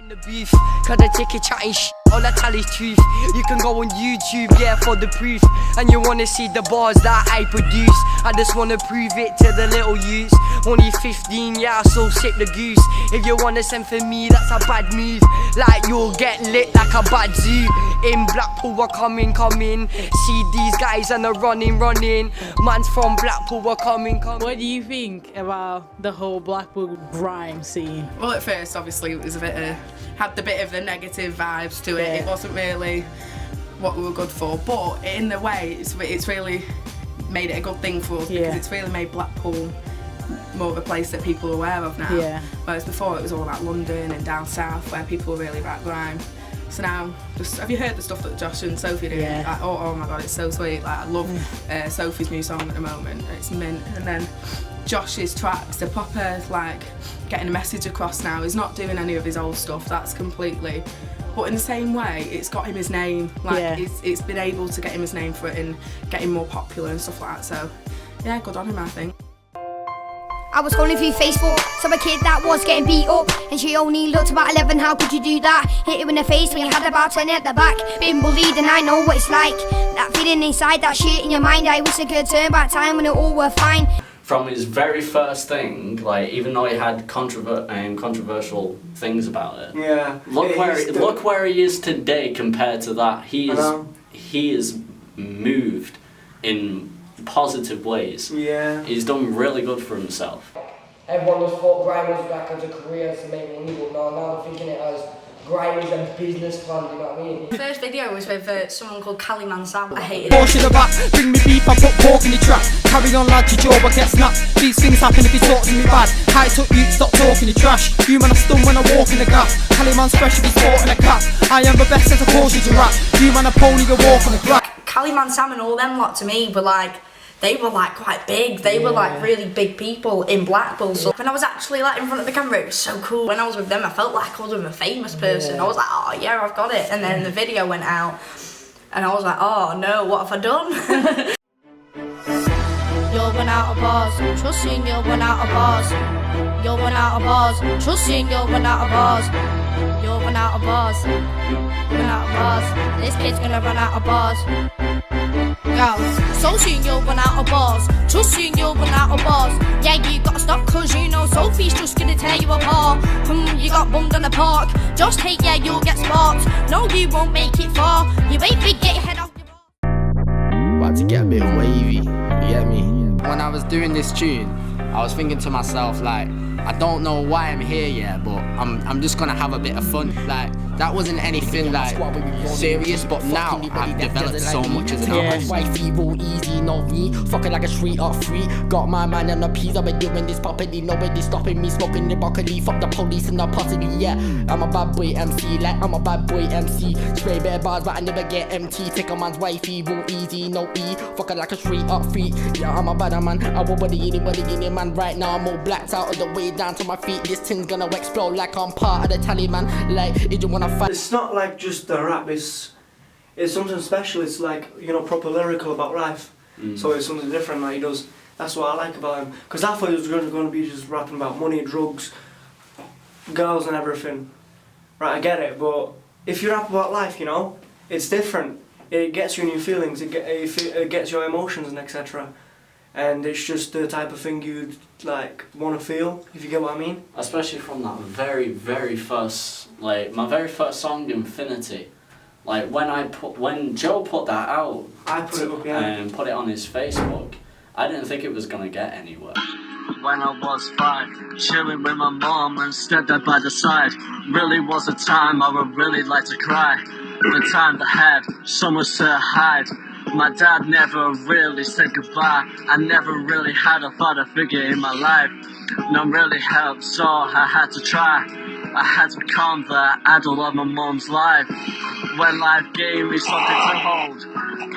In the beef, cause I take it chatting shit, all I tell is truth. You can go on YouTube, yeah, for the proof. And you wanna see the bars that I produce. I just wanna prove it to the little youths. Only 15, yeah, so sick the goose. If you wanna send for me, that's a bad move. Like you'll get lit like a bad zoo. In Blackpool, we're coming. See these guys and they're running. Man's from Blackpool, we're coming. What do you think about the whole Blackpool grime scene? Well, at first, obviously, it was had a bit of the negative vibes to it. It wasn't really what we were good for, but in the way, it's really made it a good thing for us because it's really made Blackpool more of a place that people are aware of now. Yeah. Whereas before, it was all about London and down south where people were really about grime. So now, have you heard the stuff that Josh and Sophie do? Yeah. Like, oh my god, it's so sweet. Like, I love Sophie's new song at the moment. It's mint. And then Josh's tracks, they're proper like getting a message across now. He's not doing any of his old stuff. That's completely. But in the same way, it's got him his name. Like it's been able to get him his name for it and get him more popular and stuff like that. So yeah, good on him, I think. I was scrolling through Facebook, saw a kid that was getting beat up, and she only looked about 11, how could you do that? Hit her in the face when you had about 20 at the back. Been bullied and I know what it's like. That feeling inside, that shit in your mind, I wish I could turn back time when it all were fine. From his very first thing, like even though he had controversial things about it, look where he is today compared to that. He is moved in positive ways. Yeah. He's done really good for himself. Everyone just thought grime was like as a career to make money, but now they're thinking it as grime is a business plan, you know what I mean? The first video was with someone called Caliman Sam. I hated Push in the back, bring me beef, I put pork in the trap. Carry on lad, your jaw, but get snapped. These things happen if you talk to me bad. Height up you, stop talking the trash. You man are stunned when I walk in the gap. Caliman's fresh if he's sporting a cap. I am the best as a portion to rap. You man a pony, you walk on the grass. Caliman Sam and all them lot to me were like, they were like quite big. They were like really big people in Blackpool. So when I was actually like in front of the camera, it was so cool. When I was with them, I felt like I was a famous person. I was like, oh yeah, I've got it. And then the video went out, and I was like, oh no, what have I done? You'll run out of bars, trust me, you'll run out of bars. You'll run out of bars, trust me, you'll run out of bars. You'll run out of bars, run out of bars. This kid's gonna run out of bars. So soon you'll run out of bars. Trust soon you'll run out of bars. Yeah, you gotta stop cause you know Sophie's just gonna tear you apart. You got bummed on the park. Just Tate, yeah, you'll get sparked. No, you won't make it far. You ain't big, get your head off your bar. About to get a bit wavy, you get me? When I was doing this tune, I was thinking to myself like, I don't know why I'm here yet, but I'm just gonna have a bit of fun. Like, that wasn't anything like serious, but now I've developed so much as an artist. Wifey roll easy, not me. Fucking like a street up free. Got my man on the peas, I've been doing this properly. Nobody stopping me, smoking the broccoli. Fuck the police and the pussy, yeah. I'm a bad boy MC, like I'm a bad boy MC. Spray bare bars, but I never get empty. Take a man's wifey, roll easy, no E. Fucking like a street up free. Yeah, I'm a bad man. I won't body anybody in it, man. Right now I'm all blacked out of the way down to my feet. This thing's gonna explode like I'm part of the Taliban. Like, if you wanna fight. It's not like just a rap, it's something special. It's like, you know, proper lyrical about life. So it's something different that he does. That's what I like about him. Because I thought he was going to be just rapping about money, drugs, girls and everything. Right, I get it, but if you rap about life, you know, it's different. It gets you in your feelings, it gets your emotions and etc. And it's just the type of thing you'd like want to feel, if you get what I mean. Especially from that very first, like my very first song, Infinity. Like when Joe put that out, I put it up, yeah, and put it on his Facebook, I didn't think it was gonna get anywhere. When I was 5, chilling with my mom and stepped up by the side. Really was a time I would really like to cry. The time that had so much to hide. My dad never really said goodbye. I never really had a father figure in my life. None really helped, so I had to try. I had to become the adult of my mom's life. When life gave me something to hold,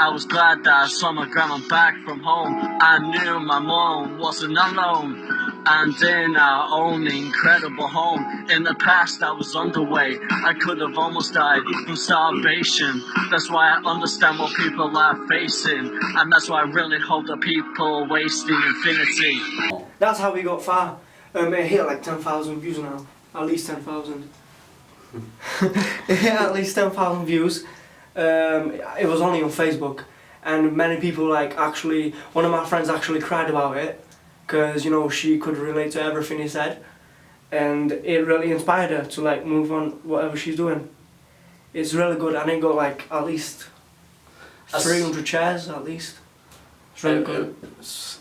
I was glad that I saw my grandma back from home. I knew my mom wasn't alone. And in our own incredible home. In the past I was underway. I could have almost died from starvation. That's why I understand what people are facing. And that's why I really hope that people wasting infinity. That's how we got far. It hit like 10,000 views now. At least 10,000. It hit at least 10,000 views. It was only on Facebook, and many people like actually. One of my friends actually cried about it, because you know she could relate to everything he said, and it really inspired her to like move on whatever she's doing. It's really good, and it got like at least 300 shares at least. It's really good.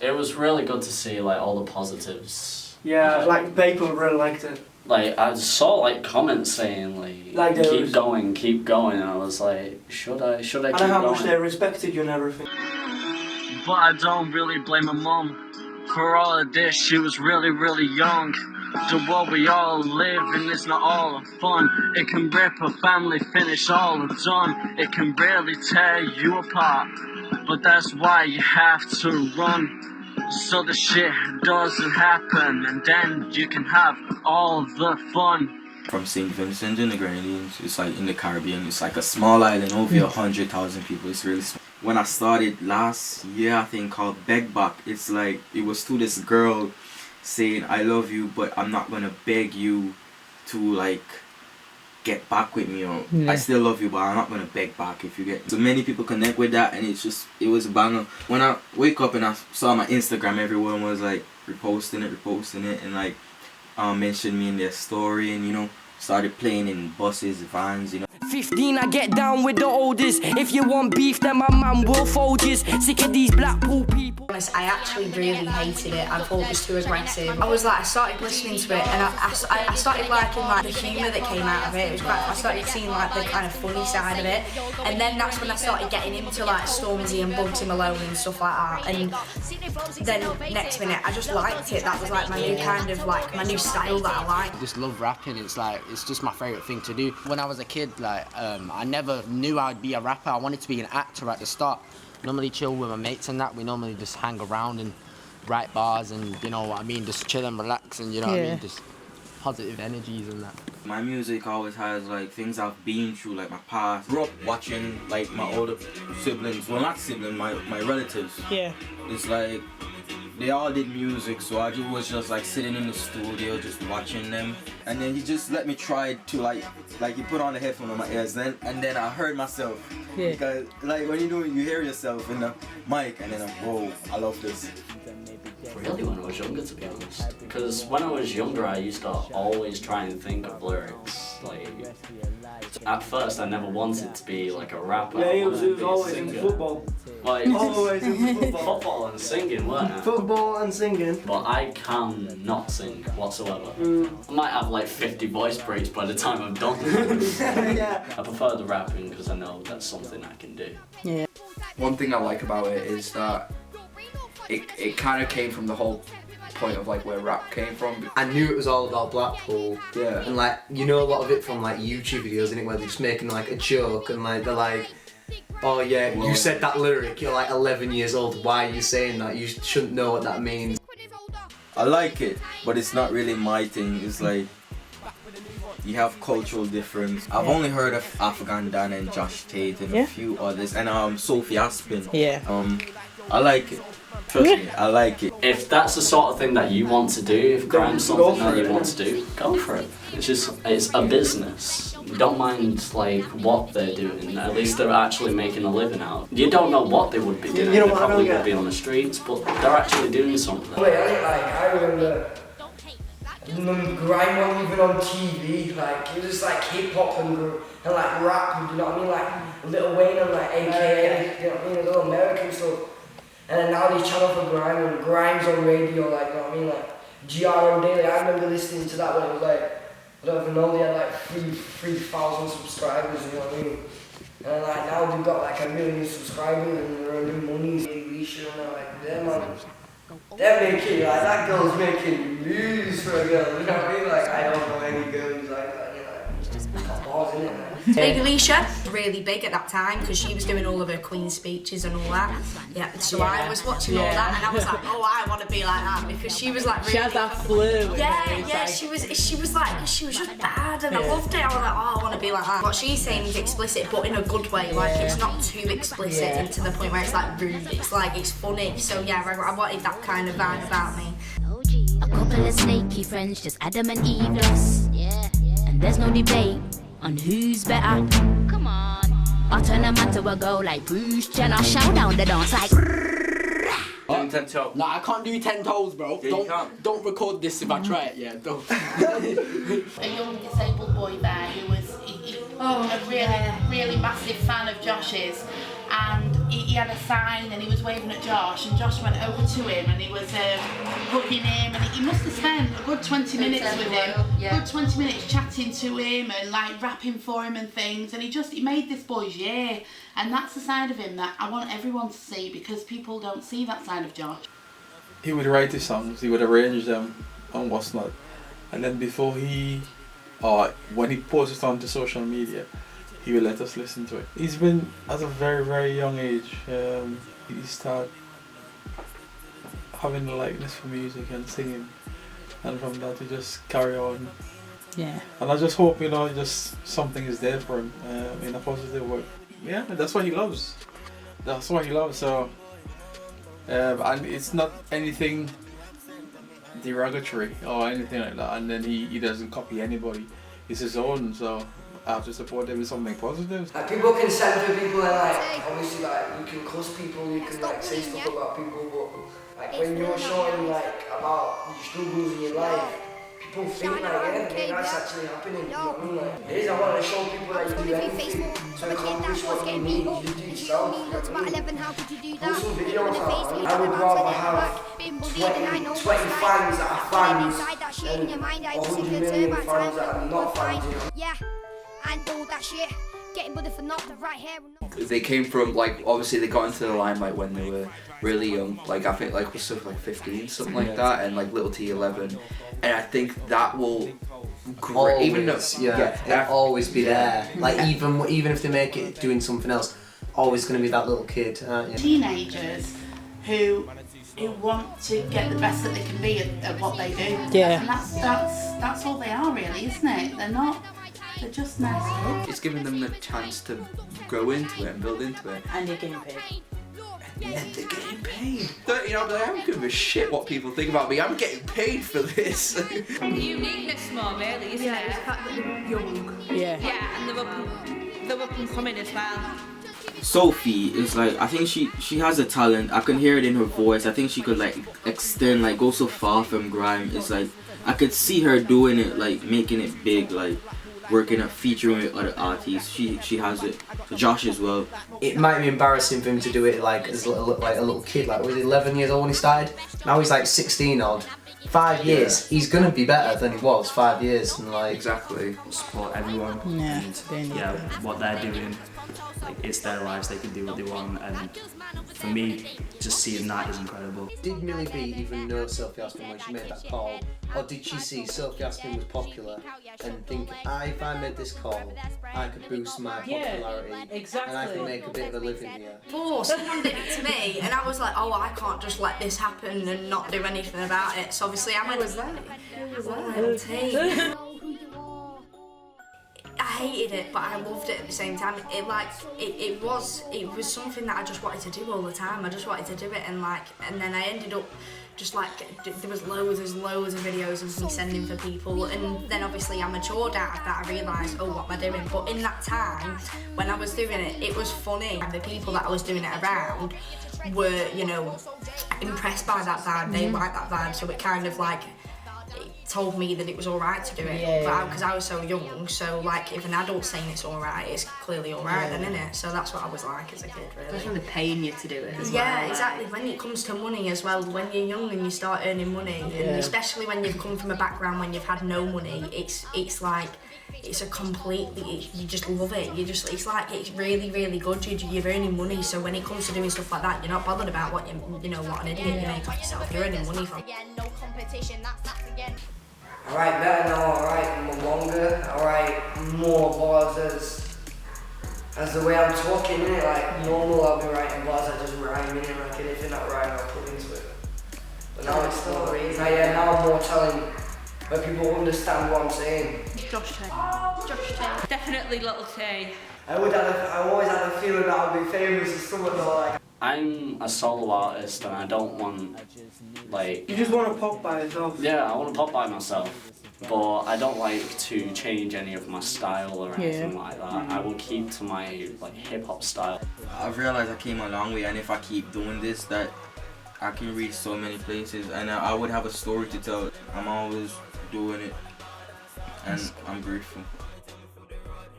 It was really good to see like all the positives. Yeah, like people really liked it. Like I saw like comments saying like keep going, and I was like, should I keep going? I know how much they respected you and everything. But I don't really blame my mum for all of this. She was really, really young. The world we all live in is not all fun. It can rip a family, finish all done. It can really tear you apart. But that's why you have to run, so the shit doesn't happen, and then you can have all the fun. From St. Vincent and the Grenadines, it's like in the Caribbean. It's like a small island, over 100,000 people. It's really small. When I started last year, I think called Beg Back, it's like it was to this girl saying I love you, but I'm not gonna beg you to like get back with me, or I still love you, but I'm not gonna beg back. If you get so many people connect with that, and it was a banger. When I wake up and I saw my Instagram, everyone was like reposting it, and like mentioned me in their story, and you know, started playing in buses, vans, you know. 15, I get down with the oldest. If you want beef, then my man will fold you. Sick of these Blackpool people. I actually really hated it. I thought it was too aggressive. I started listening to it, and I started liking like the humour that came out of it. It was quite. I started seeing like the kind of funny side of it, and then that's when I started getting into like Stormzy and Bugsy Malone and stuff like that. And then next minute, I just liked it. That was like my new kind of like my new style that I like. I just love rapping. It's just my favourite thing to do. When I was a kid, like I never knew I'd be a rapper. I wanted to be an actor at the start. Normally chill with my mates and that. We normally just hang around and write bars and, you know what I mean, just chill and relax and, you know what I mean, just positive energies and that. My music always has like things I've been through, like my past. Grew up watching like my older siblings, well not siblings, my relatives. Yeah. It's like they all did music, so I was just like sitting in the studio just watching them, and then he just let me try to like he put on the headphone on my ears, and then I heard myself. Yeah. Because like when you do it, you hear yourself in the mic, and then I'm, whoa, I love this. Really, when I was younger, to be honest, because when I was younger, I used to always try and think of lyrics. Like at first, I never wanted to be like a rapper. Yeah, he was always into football. Like, always into football. Football and singing, weren't I? Football and singing. But I can not sing whatsoever. I might have like 50 voice breaks by the time I'm done. Yeah. I prefer the rapping because I know that's something I can do. Yeah. One thing I like about it is that it kind of came from the whole point of like where rap came from. I knew it was all about Blackpool. Yeah. And like, you know a lot of it from like YouTube videos, innit, where they're just making like a joke and like they're like, oh yeah, you said that lyric, you're like 11 years old, why are you saying that? You shouldn't know what that means. I like it, but it's not really my thing. It's like you have cultural difference. I've only heard of Afghan Dan and Josh Tate and a few others, and Sophie Aspin. Yeah. I like it. Trust me, I like it. If that's the sort of thing that you want to do, if grime's something that you want to do, go for it. It's a business. Don't mind like what they're doing. At least they're actually making a living out. You don't know what they would be doing. You know they what, probably would be on the streets, but they're actually doing something. I remember grime wasn't even on TV. Like it was just like hip hop and like rap. You know what I mean? Like Lil Wayne and like AKA. You know what I mean? Little American stuff. And then now they channel for grime and grime's on radio. Like you know what I mean? Like GRO Daily. I remember listening to that when it was like. I don't even know, they had like 3,000 subscribers, you know what I mean? And like now they've got like 1 million subscribers and they're earning money, Alicia, and they're like, damn man, they're making, like that girl's making moves for a girl, you know what I mean? Like I don't know any girls like that, you know, it's just balls in it, man. Lady Alicia, really big at that time because she was doing all of her Queen speeches and all that. Yeah, so I was watching all that and I was like, oh, I want to be like that because she was like really. She has that flu. Yeah, she was just bad and I loved it. I was like, oh, I want to be like that. What she's saying is explicit, but in a good way. Like it's not too explicit and to the point where it's like rude. It's like it's funny. So yeah, I wanted that kind of vibe about me. A couple of snaky friends, just Adam and Eve lost. And there's no debate. on who's better. Come on. I turn a man to a girl like Bruce Jenner. Shout down the dance like. Doing 10 toes. Nah, I can't do 10 toes, bro. Yeah, don't record this if I try it. Yeah, don't. A young disabled boy there who was a really massive fan of Josh's, and he had a sign and he was waving at Josh, and Josh went over to him and he was hugging him, and he must have spent a good 20 minutes with him, good 20 minutes chatting to him and like rapping for him and things, and he made this boy's year, and that's the side of him that I want everyone to see, because people don't see that side of Josh. He would write his songs, he would arrange them and what's not, and then before when he posts it onto social media, he will let us listen to it. He's been, at a very, very young age, he started having a likeness for music and singing, and from that he just carry on. Yeah. And I just hope, just something is there for him in a positive way. Yeah, that's what he loves. That's what he loves, so... and it's not anything derogatory or anything like that, and then he doesn't copy anybody. It's his own, so I have to support him with something positive. Like, people can censor people, and like obviously like you can cuss people, you can like say stuff about people, but like when you're showing like about your struggles in your life, people think like that's actually happening. You know what I mean? Like, it is. I want to show people that you do anything to accomplish what you need. You do yourself. Do some videos out. I would rather have 20 fans that are fans than 100 million fans that are not fans. You know? Yeah, and all that shit. Getting bullied for not the right hair. They came from like, obviously they got into the limelight when they were really young. Like I think like was stuff like 15, something like that, and like Little T 11. And I think that will always, even though it'll always be there. Like even if they make it doing something else, always going to be that little kid. Teenagers who want to get the best that they can be at what they do. Yeah. And that's all they are really, isn't it? They're just nice kids. It's giving them the chance to grow into it and build into it. And they're getting paid. And they're getting paid. You know, I don't give a shit what people think about me. I'm getting paid for this. The uniqueness more, really, isn't it? The fact that they're young. Yeah. Yeah, and they're up and coming as well. Sophie is like, I think she has a talent. I can hear it in her voice. I think she could like extend, like go so far from grime. It's like I could see her doing it, like making it big, like working at featuring with other artists. She has it. Josh as well. It might be embarrassing for him to do it like as a little kid. Like was he 11 years old when he started? Now he's like 16 odd. 5 years. He's gonna be better than he was 5 years. And like exactly. Support everyone. Yeah. And what they're doing. Like it's their lives, they can do what they want, and for me, just seeing that is incredible. Did Millie B even know Sophie Aspin when she made that call, or did she see Sophie Aspin was popular and think, if I made this call, I could boost my popularity, exactly. and I can make a bit of a living here? Before someone did it to me, and I was like, oh, I can't just let this happen and not do anything about it. So obviously I went. Who was that? Tate. I hated it, but I loved it at the same time. It was something that I just wanted to do all the time. I just wanted to do it, and then I ended up just like there was loads of videos of me sending for people, and then obviously I matured out of that. I realised, oh, what am I doing? But in that time when I was doing it, it was funny. The people that I was doing it around were, impressed by that vibe. They liked that vibe, so it kind of like. Told me that it was alright to do it, because I was so young, so like if an adult's saying it's alright, it's clearly alright then, innit? So that's what I was like as a kid, really. Especially when they're paying you to do it as well. Yeah, exactly. When it comes to money as well, when you're young and you start earning money, and especially when you've come from a background when you've had no money, it's like, it's a completely, you just love it. It's like, it's really, really good. You're earning money, so when it comes to doing stuff like that, you're not bothered about what what an idiot you make of yourself. You're earning money from it. No competition, that's again. Alright, better now, alright, longer, alright, more bars as the way I'm talking, innit? Like, normal I'll be writing bars, I just rhyme, innit? Like, anything that rhyme, I'll put into it. But now it's not really, now I'm more telling where people understand what I'm saying. Josh Tate. Definitely Little Tate. I always had a feeling that I'd be famous or something, though, like. I'm a solo artist and I don't want, like... You just want to pop by yourself? Yeah, I want to pop by myself. but I don't like to change any of my style or anything like that. I will keep to my like hip hop style. I've realized I came a long way, and if I keep doing this, that I can reach so many places, and I would have a story to tell. I'm always doing it, and I'm grateful.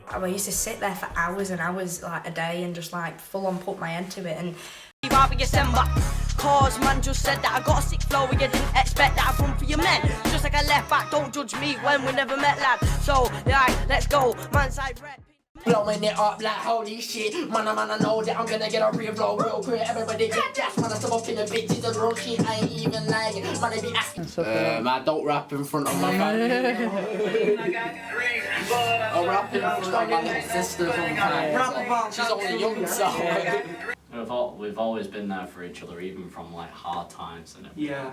I used to sit there for hours and hours like a day and just like full on put my end to it. And cause man just said that I got a sick flow and you didn't expect that I run for your men. Just like a left back, don't judge me when we never met, lad. So yeah, let's go, man's side red. Blowing it up like holy shit. Man, I know that I'm gonna get a real flow real quick. Everybody get gas, man, I stop up in the bitches and real shit. I ain't even lying, man, they be asking. I don't rap in front of my family. I rap in front of my little sister sometimes. She's only young, so. We've always been there for each other, even from like hard times and everything. Yeah.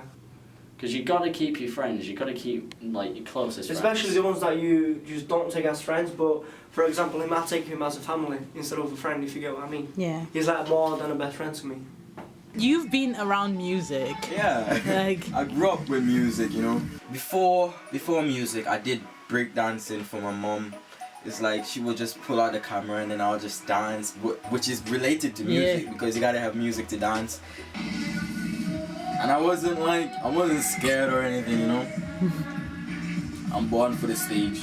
Because you gotta keep your friends. You gotta keep like your closest Especially friends. the ones that you just don't take as friends, but for example, I take him as a family instead of a friend, if you get what I mean. Yeah. He's like more than a best friend to me. You've been around music. Yeah. Like I grew up with music, you know. Before music, I did breakdancing for my mom. It's like she would just pull out the camera and then I'll just dance, which is related to music because you gotta have music to dance. And I wasn't scared or anything, you know. I'm born for the stage.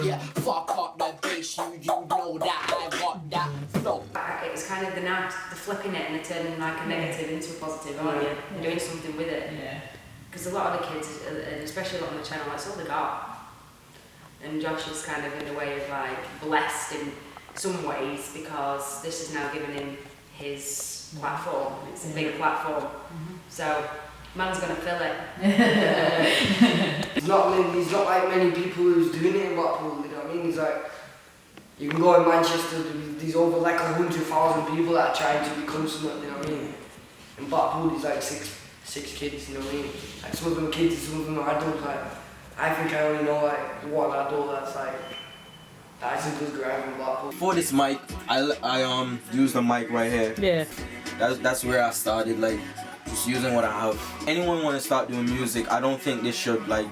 Yeah, fuck up the bass, you know that I got that flow. It was kind of the flipping it and turning like a negative into a positive, aren't you? And doing something with it. Yeah. Because a lot of the kids, and especially a lot on the channel, that's all they got. And Josh is kind of in a way of like blessed in some ways because this is now giving him his platform. It's a big platform. So man's gonna fill it. There's not like many people who's doing it in Blackpool, you know what I mean? He's like, you can go in Manchester, there's over like 100,000 people that are trying to become something, you know what I mean? In Blackpool there's like six kids, you know what I mean? Like some of them are kids, some of them are adults, like I think I only know like one adult that's like that actually does grime in Blackpool. For this mic, I use the mic right here. Yeah. That's where I started, like just using what I have. Anyone want to start doing music, I don't think they should like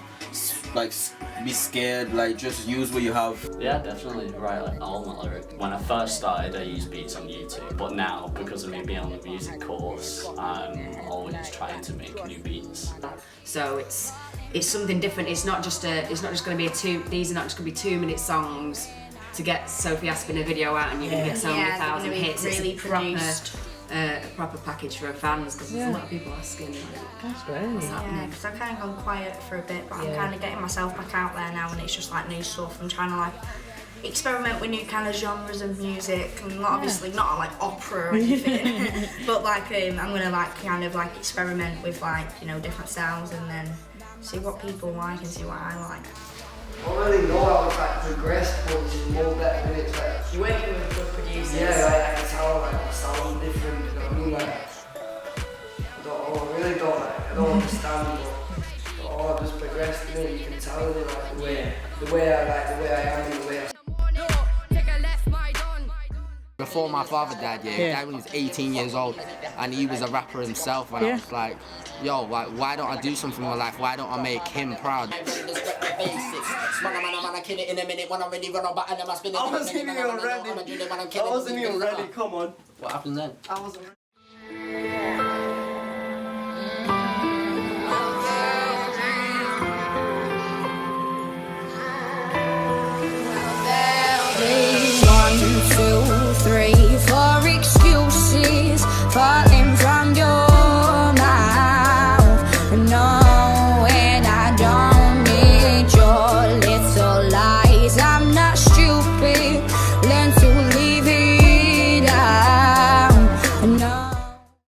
be scared, like just use what you have. Yeah, definitely right, like all my lyrics. When I first started I used beats on YouTube, but now because of me being on the music course, I'm always trying to make new beats. So it's something different. It's not just going to be these are not just going to be 2-minute songs to get Sophie Aspin a video out and you're going to get so many thousand hits. Really it's produced. A proper package for fans because there's a lot of people asking like, that's great. What's happening? Yeah, because I've kind of gone quiet for a bit, but I'm kind of getting myself back out there now and it's just like new stuff. I'm trying to like experiment with new kind of genres of music and obviously not like opera or anything, but like I'm gonna like kind of like experiment with like, you know, different styles and then see what people like and see what I like. I don't really know how it's like progressed, but it's more better when it's like you're working with good producers. Yeah, like I can tell like the sound different, you know what I mean? Like I really don't like I don't understand but just progressed to me, you can tell me like the way I am and the way I Before my father died, died when he was 18 years old, and he was a rapper himself, and I was like, yo, why don't I do something with my life? Why don't I make him proud? I wasn't even ready, come on. What happened then? I wasn't ready. One, two, three, 4 excuses falling from your mouth. No.